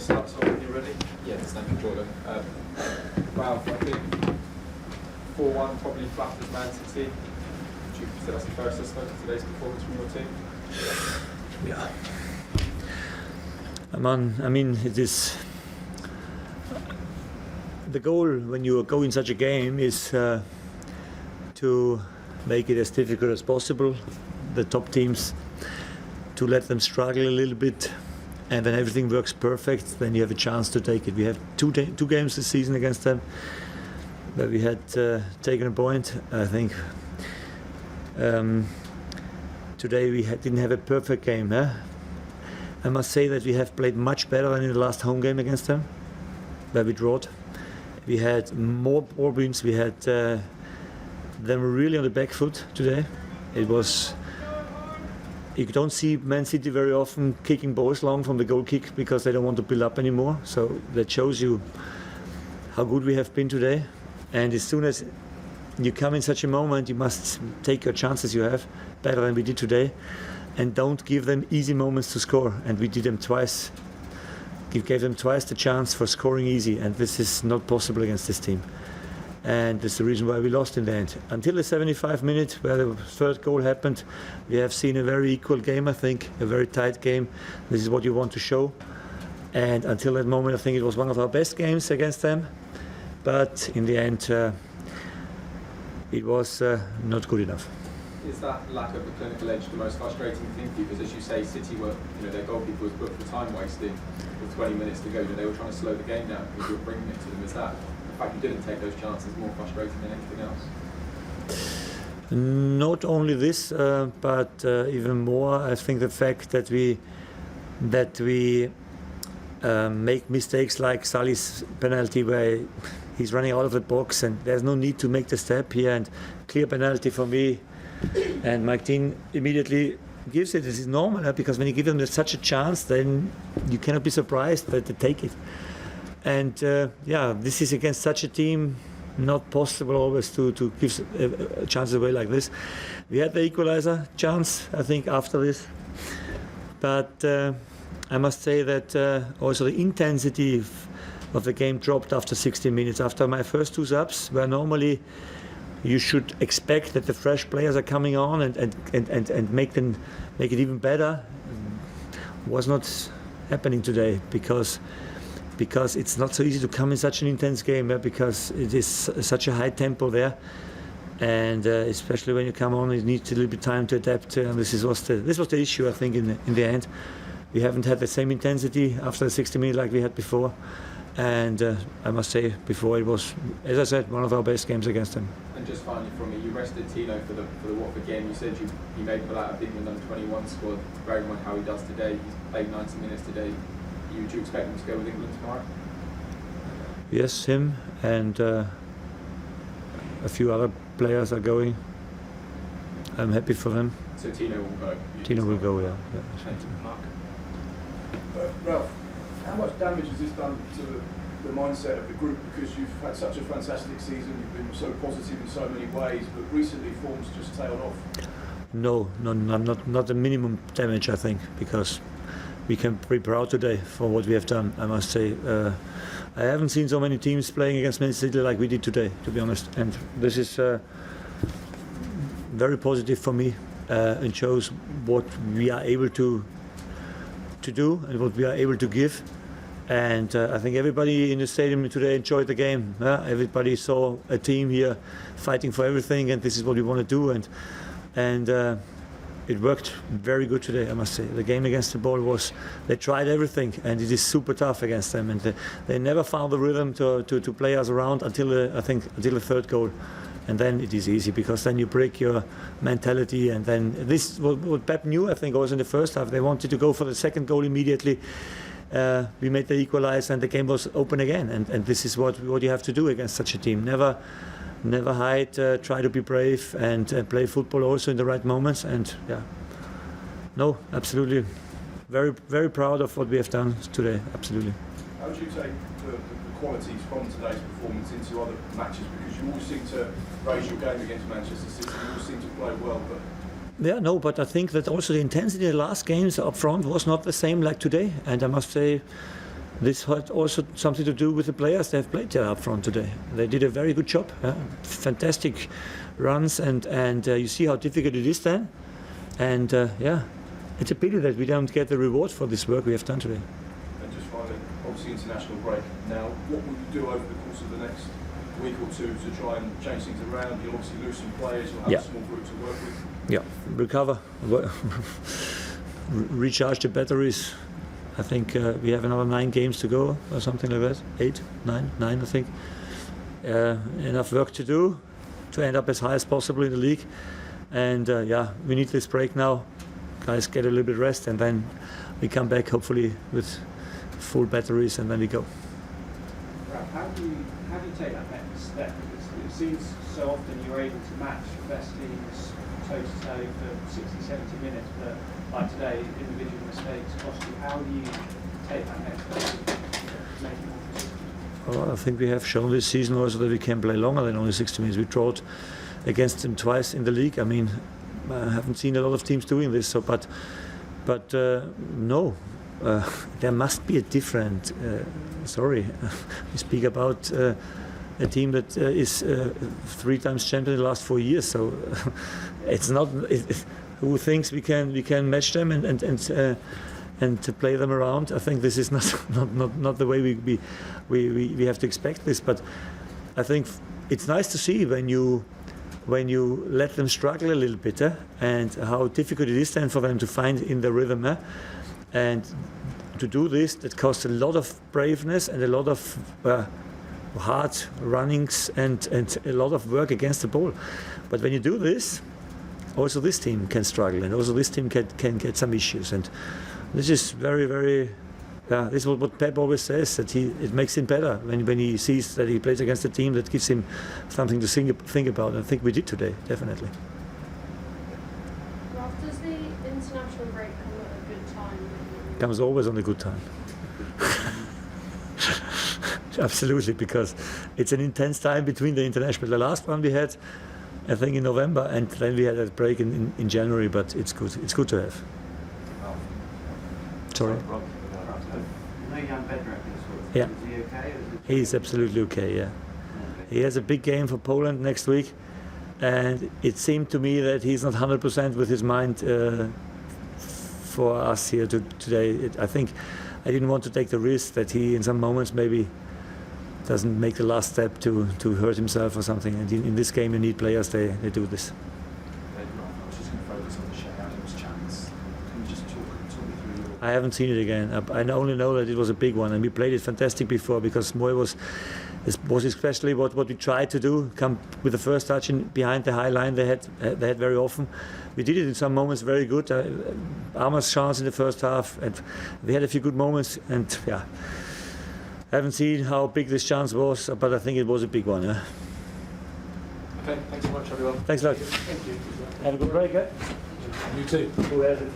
start off when you're ready? Yes, thank you, Jordan. Ralph, I think 4-1 probably flatters Man City. Would you consider that's the first assessment of today's performance from your team? Yeah. I mean, it is the goal when you go in such a game is to make it as difficult as possible. The top teams, to let them struggle a little bit, and when everything works perfect, then you have a chance to take it. We have two games this season against them where we had taken a point. I think today we didn't have a perfect game. I must say that we have played much better than in the last home game against them, where we drawed. We had more ball wins. We had them really on the back foot today. It was. You don't see Man City very often kicking balls long from the goal kick because they don't want to build up anymore. So that shows you how good we have been today. And as soon as you come in such a moment, you must take your chances you have better than we did today, and don't give them easy moments to score. And we did them twice. We gave them twice the chance for scoring easy, and this is not possible against this team. And that's the reason why we lost in the end. Until the 75th minute, where the third goal happened, we have seen a very equal game, I think, a very tight game. This is what you want to show. And until that moment, I think it was one of our best games against them. But in the end, it was not good enough. Is that lack of the clinical edge the most frustrating thing for you? Because as you say, City were, their goalkeeper was booked for time wasting with 20 minutes to go. They were trying to slow the game down because you were bringing it to them. Is that the fact you didn't take those chances more frustrating than anything else? Not only this, but even more, I think the fact that we make mistakes like Salih's penalty where he's running out of the box and there's no need to make the step here, and clear penalty for me. And Mike Dean immediately gives it. This is normal because when you give them such a chance, then you cannot be surprised that they take it. And this is against such a team, not possible always to give chances away like this. We had the equalizer chance, I think, after this. But I must say that also the intensity of the game dropped after 60 minutes. After my first two subs, where normally you should expect that the fresh players are coming on and make it even better, was not happening today because it's not so easy to come in such an intense game, because it is such a high tempo there, and especially when you come on, it needs a little bit of time to adapt. And this was the issue, I think, in the end. We haven't had the same intensity after the 60 minutes like we had before, and I must say before it was, as I said, one of our best games against them. And just finally from me, you rested Tino for the Watford game. You said you made him out of the England under-21 squad, bearing in mind how he does today. He's played 90 minutes today. Would you expect him to go with England tomorrow? Yes, him and a few other players are going. I'm happy for them. So Tino will go? Tino will go, yeah. Thank you. Mark? Ralph, how much damage has this done to the mindset of the group? Because you've had such a fantastic season, you've been so positive in so many ways, but recently form's just tailed off. No, not the minimum damage, I think, because we can be proud today for what we have done, I must say. I haven't seen so many teams playing against Man City like we did today, to be honest. And this is very positive for me and shows what we are able to do and what we are able to give. And I think everybody in the stadium today enjoyed the game. Everybody saw a team here fighting for everything, and this is what we want to do. And it worked very good today, I must say. The game against the ball they tried everything, and it is super tough against them. And they never found the rhythm to play us around until the third goal. And then it is easy, because then you break your mentality. And then this what Pep knew, I think, also in the first half. They wanted to go for the second goal immediately. We made the equalizer, and the game was open again. And this is what you have to do against such a team. Never hide, try to be brave, and play football also in the right moments. And no, absolutely, very, very proud of what we have done today. Absolutely. How would you take the qualities from today's performance into other matches? Because you always seem to raise your game against Manchester City. You always seem to play well, but. Yeah, no, but I think that also the intensity in the last games up front was not the same like today. And I must say, this had also something to do with the players that have played there up front today. They did a very good job, fantastic runs, and you see how difficult it is then. And it's a pity that we don't get the reward for this work we have done today. And just finally, obviously international break now, what will you do over the course of the next week or two to try and change things around? You'll obviously lose some players, you'll have a small group to work with. Yeah, recover, recharge the batteries. I think we have another 9 games to go or something like that. 8, 9, I think. Enough work to do to end up as high as possible in the league. And we need this break now. Guys get a little bit rest, and then we come back hopefully with full batteries, and then we go. Ralph, how do you take that next step? Because it seems so often you're able to match the best teams toe to toe for 60, 70 minutes, but like today, individual mistakes cost you. How do you take that next step and make it more consistent? Well, I think we have shown this season also that we can play longer than only 60 minutes. We drawed against them twice in the league. I mean, I haven't seen a lot of teams doing this. So, but no, there must be a different. We speak about a team that is 3 times champion in the last 4 years. So it's not. Who thinks we can match them and to play them around? I think this is not the way we have to expect this. But I think it's nice to see when you let them struggle a little bit, and how difficult it is then for them to find in the rhythm, and to do this, that costs a lot of braveness and a lot of hard runnings and a lot of work against the ball. But when you do this, also this team can struggle, and also this team can get some issues. And this is very, very. This is what Pep always says, that it makes him better when he sees that he plays against a team that gives him something to think about. And I think we did today, definitely. Ralph, does the international break come at a good time? Comes always on a good time. Absolutely, because it's an intense time between the international. The last one we had, I think, in November, and then we had a break in January. But it's good. It's good to have. Sorry. Yeah. Is he okay? He's absolutely okay, yeah. He has a big game for Poland next week, and it seemed to me that he's not 100% with his mind for us here today. I think I didn't want to take the risk that he, in some moments, maybe doesn't make the last step to hurt himself or something. And in this game, you need players, they do this. I haven't seen it again. I only know that it was a big one, and we played it fantastic before, because Moy was especially what we tried to do, come with the first touch in behind the high line they had very often. We did it in some moments very good. Armour's chance in the first half, and we had a few good moments, and I haven't seen how big this chance was, but I think it was a big one. Okay, thanks so much, everyone. Thanks a lot. Thank you. Have a good break, You too. Who has it?